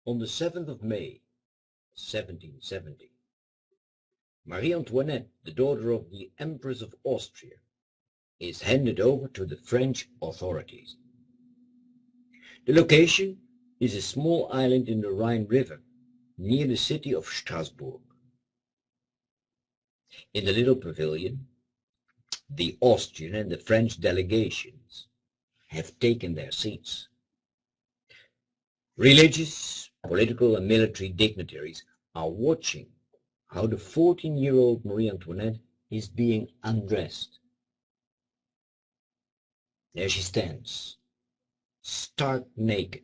On the 7th of May, 1770, Marie-Antoinette, the daughter of the Empress of Austria, is handed over to the French authorities. The location is a small island in the Rhine River near the city of Strasbourg. In the little pavilion, the Austrian and the French delegations have taken their seats. Religious, political, and military dignitaries are watching how the 14-year-old Marie-Antoinette is being undressed. There she stands, stark naked,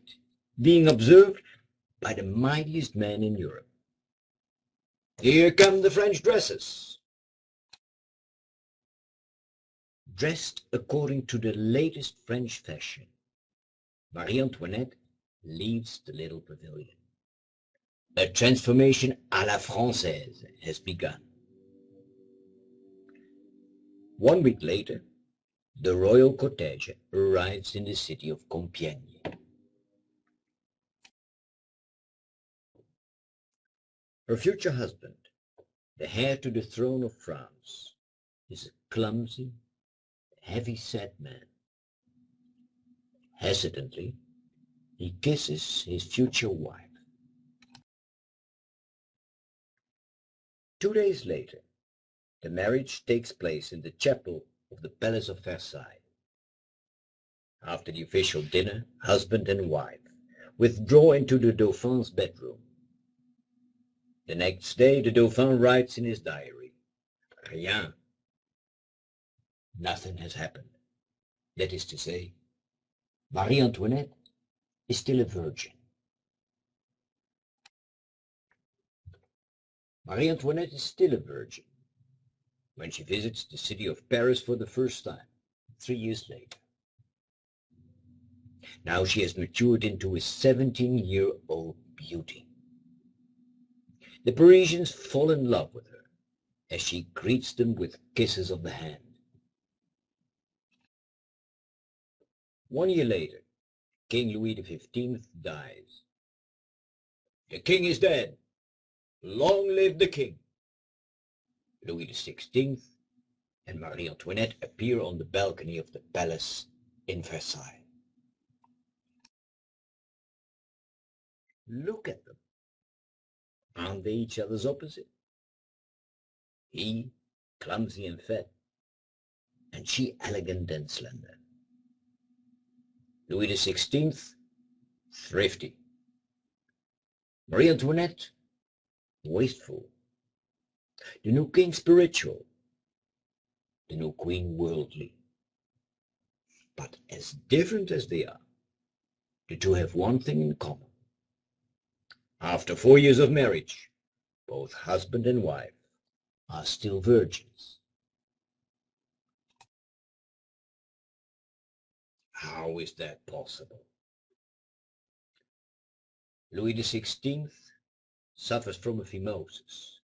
being observed by the mightiest men in Europe. Here come the French dresses. Dressed according to the latest French fashion, Marie-Antoinette leaves the little pavilion. A transformation à la Française has begun. 1 week later, the royal cortege arrives in the city of Compiègne. Her future husband, the heir to the throne of France, is a clumsy, heavy-set man. Hesitantly, he kisses his future wife. 2 days later, the marriage takes place in the chapel of the Palace of Versailles. After the official dinner, husband and wife withdraw into the Dauphin's bedroom. The next day, the Dauphin writes in his diary, "Rien." Nothing has happened. That is to say, Marie-Antoinette is still a virgin. Marie-Antoinette is still a virgin when she visits the city of Paris for the first time, 3 years later. Now she has matured into a 17-year-old beauty. The Parisians fall in love with her as she greets them with kisses of the hand. 1 year later, King Louis XV dies. The king is dead. Long live the king! Louis XVI and Marie-Antoinette appear on the balcony of the palace in Versailles. Look at them. Aren't they each other's opposite? He, clumsy and fat, and she elegant and slender. Louis XVI, thrifty. Marie-Antoinette, wasteful. The new king spiritual. The new queen worldly. But as different as they are, the two have one thing in common. After 4 years of marriage, both husband and wife are still virgins. How is that possible? Louis XVI suffers from a phimosis,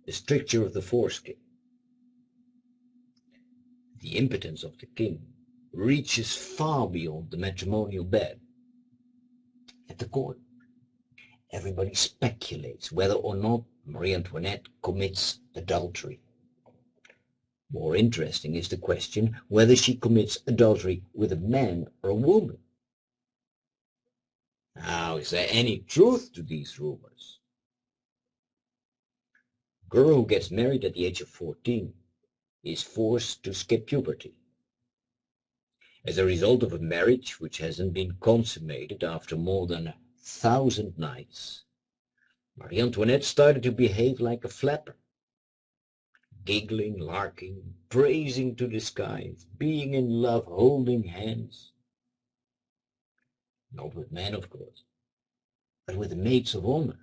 a stricture of the foreskin. The impotence of the king reaches far beyond the matrimonial bed. At the court, everybody speculates whether or not Marie-Antoinette commits adultery. More interesting is the question whether she commits adultery with a man or a woman. Now, is there any truth to these rumors? A girl who gets married at the age of 14 is forced to skip puberty. As a result of a marriage which hasn't been consummated after more than 1,000 nights, Marie-Antoinette started to behave like a flapper, giggling, larking, praising to the skies, being in love, holding hands. Not with men, of course, but with the maids of honor,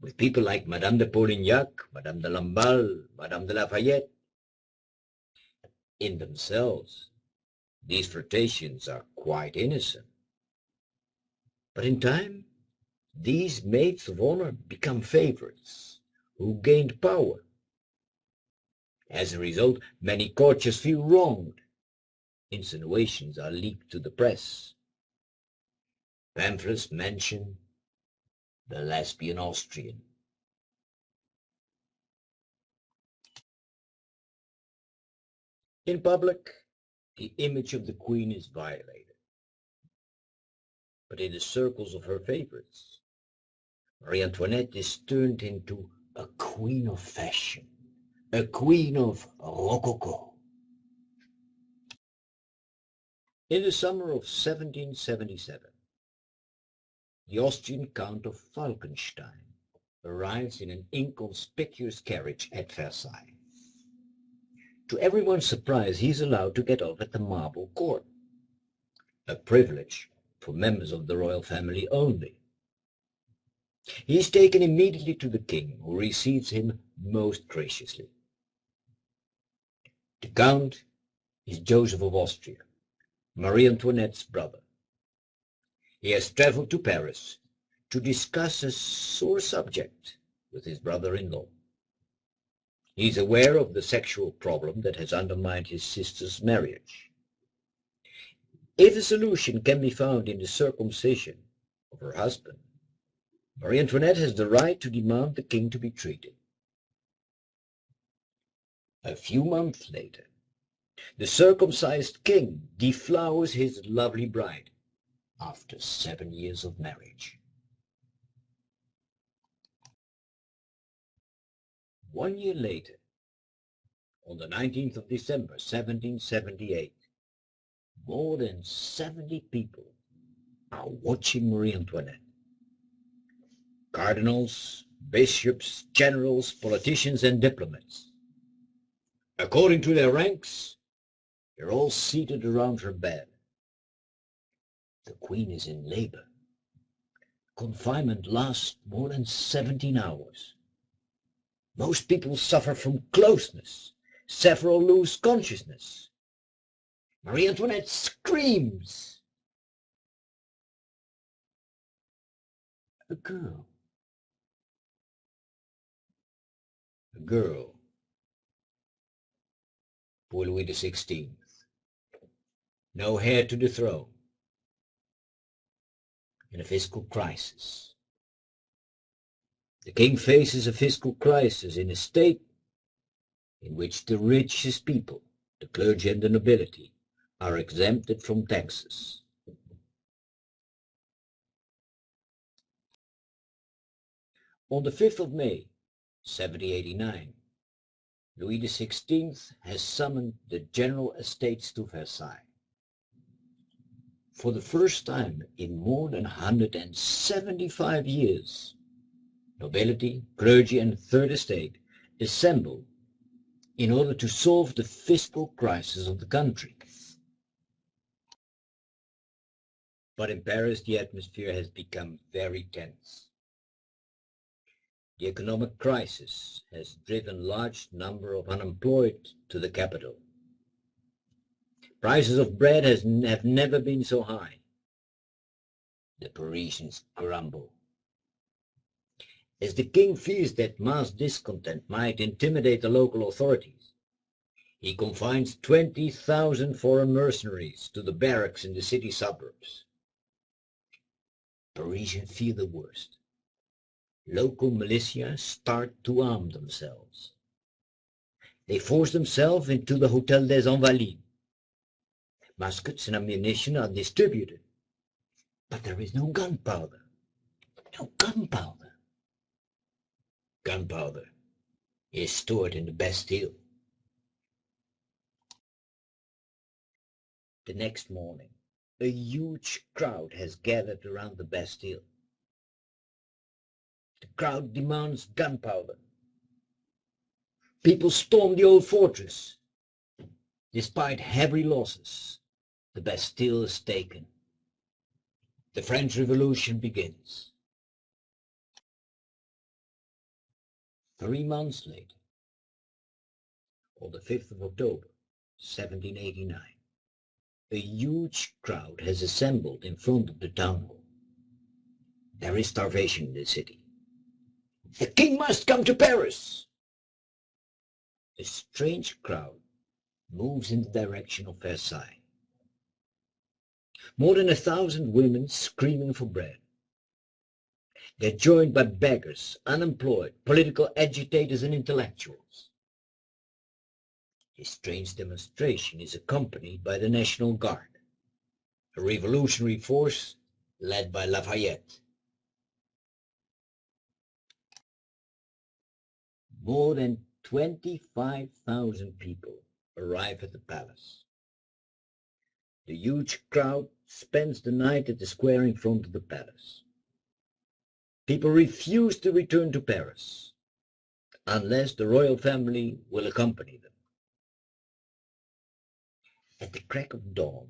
with people like Madame de Polignac, Madame de Lamballe, Madame de Lafayette. In themselves, these flirtations are quite innocent. But in time, these maids of honor become favorites who gained power. As a result, many courtiers feel wronged. Insinuations are leaked to the press. Pamphlets mention the lesbian Austrian. In public, the image of the Queen is violated. But in the circles of her favorites, Marie-Antoinette is turned into a queen of fashion, a queen of rococo. In the summer of 1777, the Austrian Count of Falkenstein arrives in an inconspicuous carriage at Versailles. To everyone's surprise, he's allowed to get off at the marble court, a privilege for members of the royal family only. He is taken immediately to the king, who receives him most graciously. The Count is Joseph of Austria, Marie-Antoinette's brother. He has traveled to Paris to discuss a sore subject with his brother-in-law. He is aware of the sexual problem that has undermined his sister's marriage. If a solution can be found in the circumcision of her husband, Marie-Antoinette has the right to demand the king to be treated. A few months later, the circumcised king deflowers his lovely bride after 7 years of marriage. 1 year later, on the 19th of December, 1778, more than 70 people are watching Marie-Antoinette. Cardinals, bishops, generals, politicians, and diplomats. According to their ranks, they're all seated around her bed. The Queen is in labor. Confinement lasts more than 17 hours. Most people suffer from closeness. Several lose consciousness. Marie-Antoinette screams. A girl. A girl. Poor Louis XVI. No heir to the throne. In a fiscal crisis. The king faces a fiscal crisis in a state in which the richest people, the clergy and the nobility, are exempted from taxes. On the 5th of May, 1789, Louis XVI has summoned the General Estates to Versailles. For the first time in more than 175 years, nobility, clergy, and Third Estate assemble in order to solve the fiscal crisis of the country. But in Paris, the atmosphere has become very tense. The economic crisis has driven a large number of unemployed to the capital. Prices of bread have never been so high. The Parisians grumble. As the king fears that mass discontent might intimidate the local authorities, he confines 20,000 foreign mercenaries to the barracks in the city suburbs. Parisians fear the worst. Local militia start to arm themselves. They force themselves into the Hôtel des Invalides. Muskets and ammunition are distributed, but there is no gunpowder. No gunpowder. Gunpowder is stored in the Bastille. The next morning, a huge crowd has gathered around the Bastille. The crowd demands gunpowder. People storm the old fortress. Despite heavy losses, the Bastille is taken. The French Revolution begins. 3 months later, on the 5th of October, 1789, a huge crowd has assembled in front of the town hall. There is starvation in the city. The king must come to Paris! A strange crowd moves in the direction of Versailles. More than 1,000 women screaming for bread. They're joined by beggars, unemployed, political agitators and intellectuals. This strange demonstration is accompanied by the National Guard, a revolutionary force led by Lafayette. More than 25,000 people arrive at the palace. The huge crowd spends the night at the square in front of the palace. People refuse to return to Paris unless the royal family will accompany them. At the crack of dawn,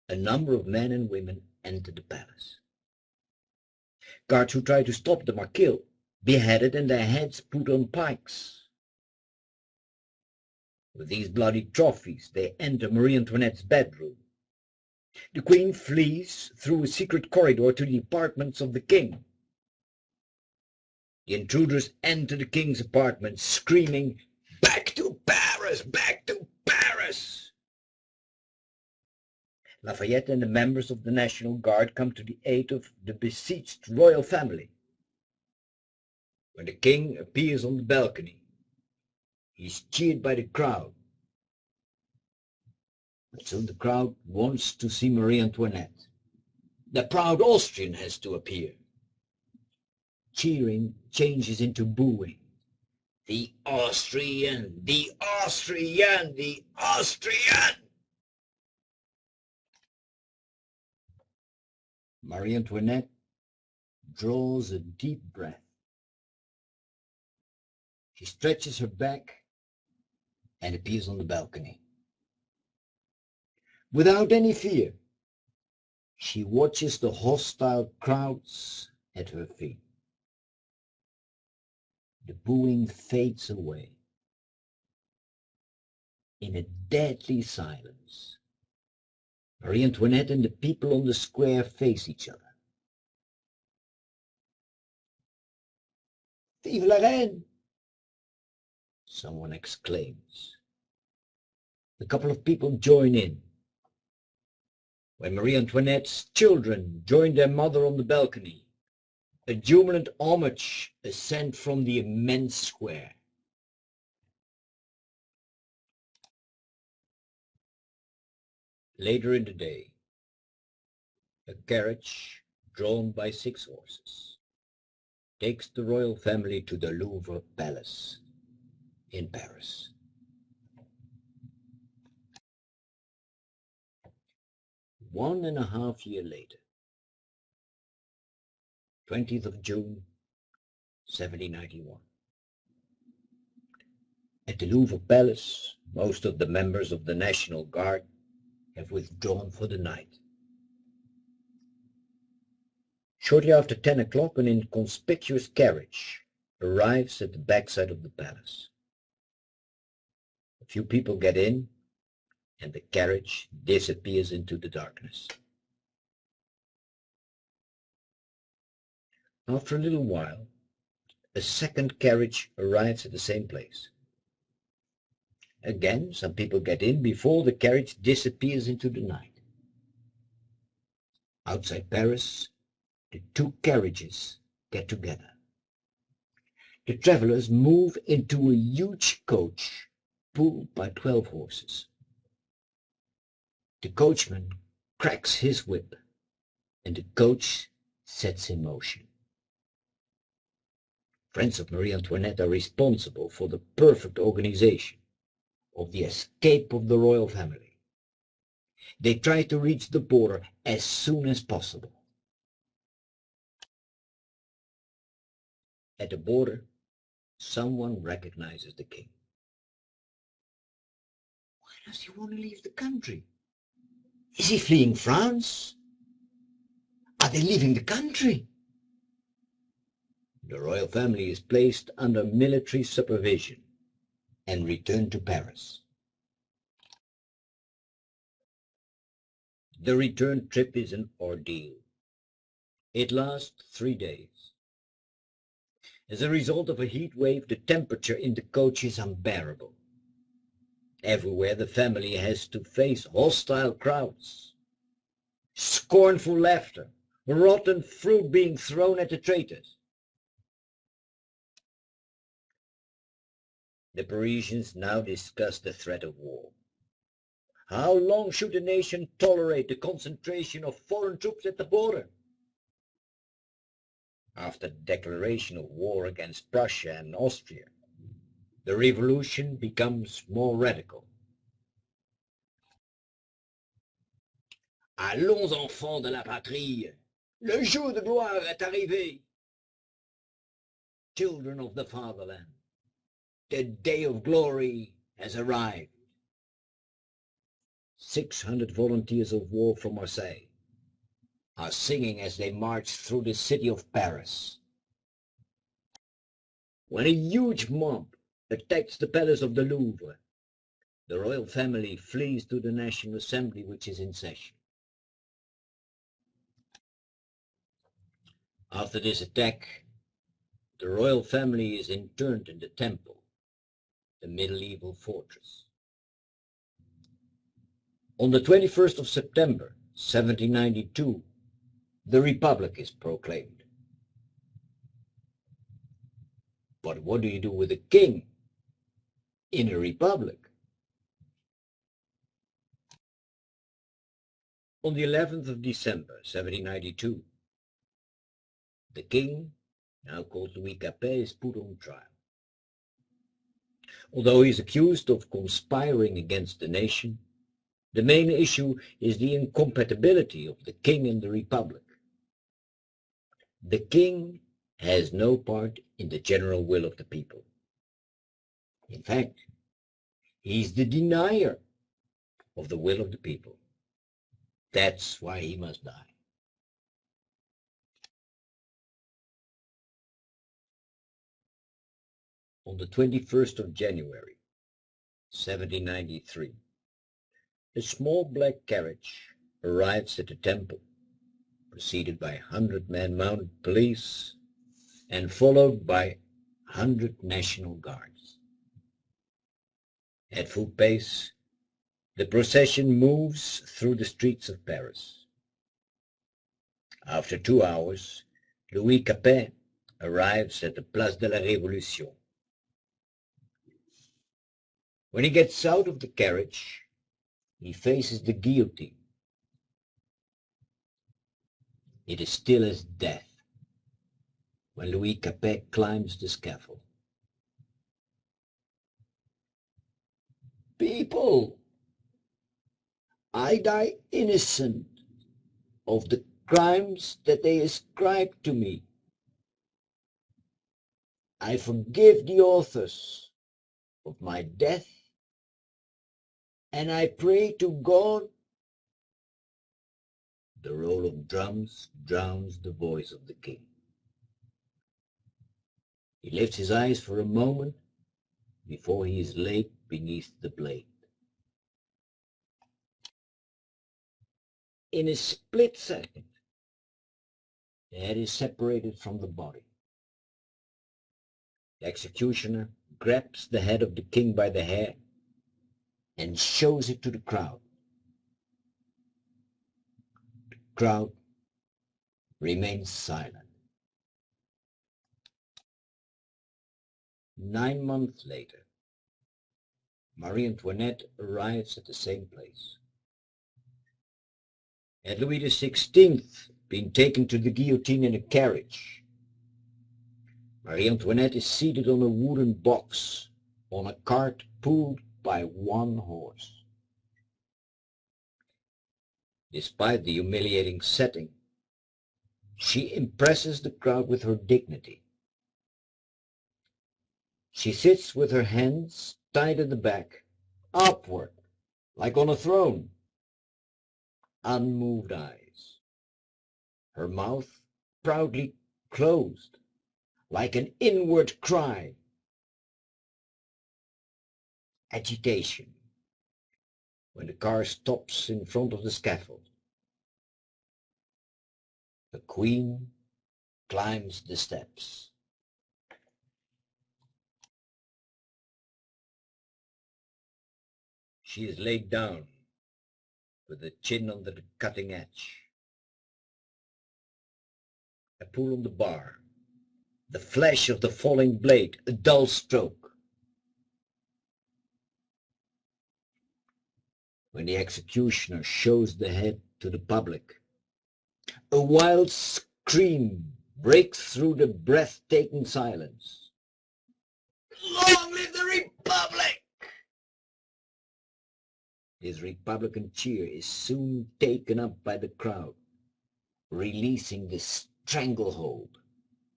a number of men and women enter the palace. Guards who try to stop them are killed, beheaded, and their heads put on pikes. With these bloody trophies, they enter Marie-Antoinette's bedroom. The queen flees through a secret corridor to the apartments of the king. The intruders enter the king's apartment, screaming, "Back to Paris! Back to Paris!" Lafayette and the members of the National Guard come to the aid of the besieged royal family. When the king appears on the balcony, he is cheered by the crowd. But soon the crowd wants to see Marie-Antoinette. The proud Austrian has to appear. Cheering changes into booing. "The Austrian! The Austrian! The Austrian!" Marie-Antoinette draws a deep breath. She stretches her back and appears on the balcony. Without any fear, she watches the hostile crowds at her feet. The booing fades away. In a deadly silence, Marie-Antoinette and the people on the square face each other. "Vive la reine!" someone exclaims. A couple of people join in. When Marie-Antoinette's children join their mother on the balcony, a jubilant homage ascends from the immense square. Later in the day, a carriage drawn by 6 horses takes the royal family to the Louvre Palace in Paris. One and a half year later, 20th of June, 1791. At the Louvre Palace, most of the members of the National Guard have withdrawn for the night. Shortly after 10 o'clock, an inconspicuous carriage arrives at the backside of the palace. A few people get in, and the carriage disappears into the darkness. After a little while, a second carriage arrives at the same place. Again, some people get in before the carriage disappears into the night. Outside Paris, the 2 carriages get together. The travelers move into a huge coach pulled by 12 horses. The coachman cracks his whip, and the coach sets in motion. Friends of Marie-Antoinette are responsible for the perfect organization of the escape of the royal family. They try to reach the border as soon as possible. At the border, someone recognizes the king. Why does he want to leave the country? Is he fleeing France? Are they leaving the country? The royal family is placed under military supervision and returned to Paris. The return trip is an ordeal. It lasts 3 days. As a result of a heat wave, the temperature in the coach is unbearable. Everywhere the family has to face hostile crowds. scornful laughter, rotten fruit being thrown at the traitors. The Parisians now discussed the threat of war. How long should the nation tolerate the concentration of foreign troops at the border? After the declaration of war against Prussia and Austria, the revolution becomes more radical. Allons, enfants de la patrie, le jour de gloire est arrivé. Children of the fatherland, the day of glory has arrived. 600 volunteers of war from Marseille are singing as they march through the city of Paris. When a huge mob attacks the palace of the Louvre, the royal family flees to the National Assembly, which is in session. After this attack, the royal family is interned in the temple, the medieval fortress. On the 21st of September, 1792, the Republic is proclaimed. But what do you do with a king in a republic? On the 11th of December, 1792, the king, now called Louis Capet, is put on trial. Although he is accused of conspiring against the nation, the main issue is the incompatibility of the king and the republic. The king has no part in the general will of the people. In fact, he is the denier of the will of the people. That's why he must die. On the 21st of January, 1793, a small black carriage arrives at the temple, preceded by 100-man mounted police and followed by 100 National Guards. At full pace, the procession moves through the streets of Paris. After 2 hours, Louis Capet arrives at the Place de la Révolution. When he gets out of the carriage, he faces the guillotine. It is still as death when Louis Capet climbs the scaffold. People, I die innocent of the crimes that they ascribe to me. I forgive the authors of my death, and I pray to God. The roll of drums drowns the voice of the king. He lifts his eyes for a moment before he is laid beneath the blade. In a split second, the head is separated from the body. The executioner grabs the head of the king by the hair and shows it to the crowd. The crowd remains silent. 9 months later, MarieAntoinette arrives at the same place. Had Louis XVI been taken to the guillotine in a carriage, MarieAntoinette is seated on a wooden box on a cart pulled by one horse. Despite the humiliating setting, she impresses the crowd with her dignity. She sits with her hands tied at the back, upward, like on a throne, unmoved eyes, her mouth proudly closed, like an inward cry. Agitation when the car stops in front of the scaffold. The queen climbs the steps. She is laid down with the chin under the cutting edge. a pull on the bar, the flash of the falling blade, a dull stroke. When the executioner shows the head to the public, a wild scream breaks through the breathtaking silence. Long live the Republic! His Republican cheer is soon taken up by the crowd, releasing the stranglehold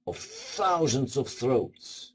of thousands of throats.